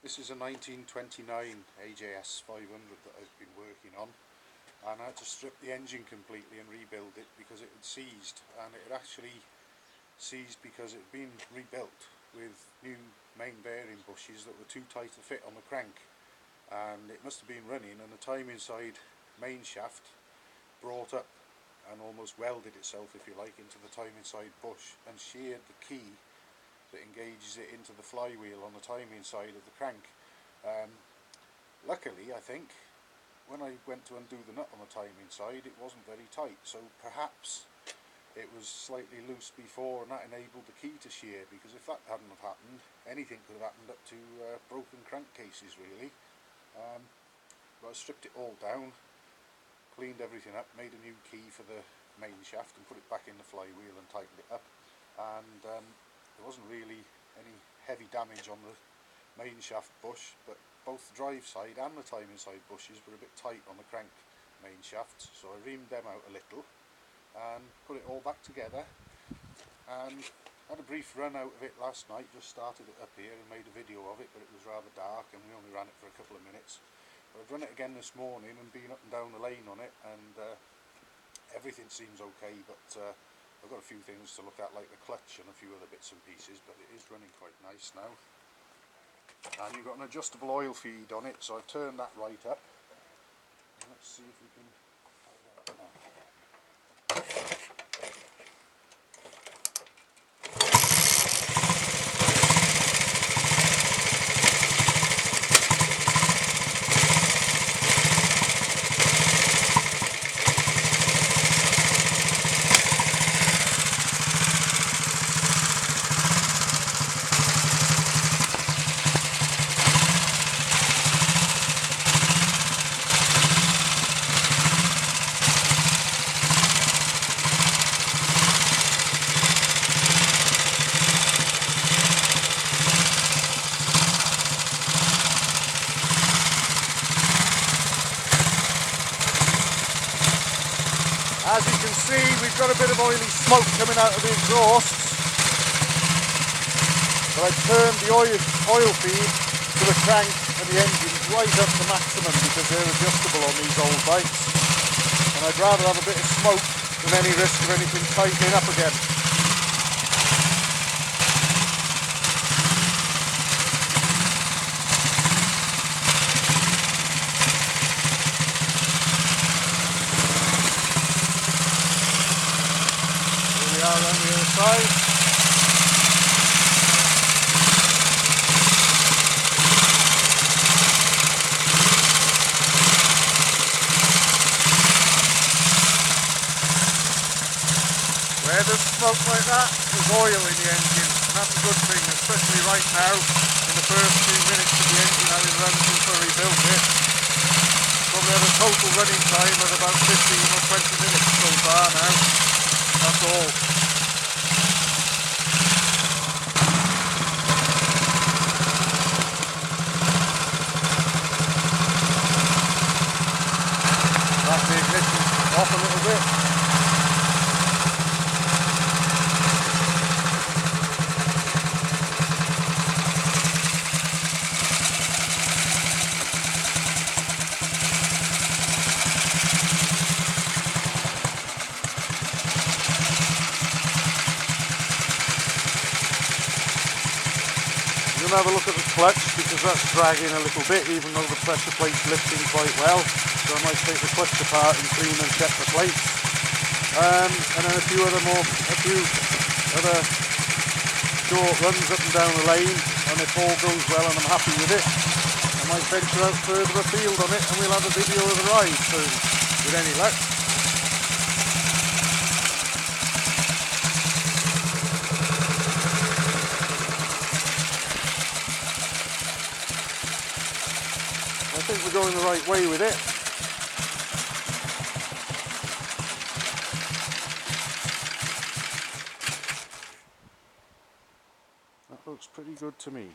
This is a 1929 AJS 500 that I've been working on, and I had to strip the engine completely and rebuild it because it had seized, and it had actually seized because it had been rebuilt with new main bearing bushes that were too tight to fit on the crank, and it must have been running, and the timing side main shaft brought up and almost welded itself, if you like, into the timing side bush and sheared the key that engages it into the flywheel on the timing side of the crank. Luckily, I think, when I went to undo the nut on the timing side, it wasn't very tight, so perhaps it was slightly loose before, and that enabled the key to shear, because if that hadn't have happened, anything could have happened up to broken crankcases really. But I stripped it all down, cleaned everything up, made a new key for the main shaft and put it back in the flywheel and tightened it up, and there wasn't really any heavy damage on the main shaft bush, but both the drive side and the timing side bushes were a bit tight on the crank main shafts, so I reamed them out a little and put it all back together, and had a brief run out of it last night. Just started it up here and made a video of it, but it was rather dark and we only ran it for a couple of minutes. But I've run it again this morning and been up and down the lane on it, and everything seems okay, but I've got a few things to look at, like the clutch and a few other bits and pieces, but it is running quite nice now. And you've got an adjustable oil feed on it, so I've turned that right up. And let's see if we can... As you can see, we've got a bit of oily smoke coming out of the exhausts, but I've turned the oil feed to the crank and the engine right up to maximum because they're adjustable on these old bikes, and I'd rather have a bit of smoke than any risk of anything tightening up again. On the other side. Where there's smoke like that, there's oil in the engine, and that's a good thing, especially right now in the first few minutes of the engine having run since I rebuilt it. Probably had a total running time of about 15 or 20 minutes so far now. That's all. Back the ignition off a little bit. We're going to have a look at the clutch because that's dragging a little bit, even though the pressure plate's lifting quite well. So I might take the clutch apart and clean and check the plates. And then a few other short runs up and down the lane, and if all goes well and I'm happy with it, I might venture out further afield on it and we'll have a video of the ride soon, with any luck. I think we're going the right way with it. That looks pretty good to me.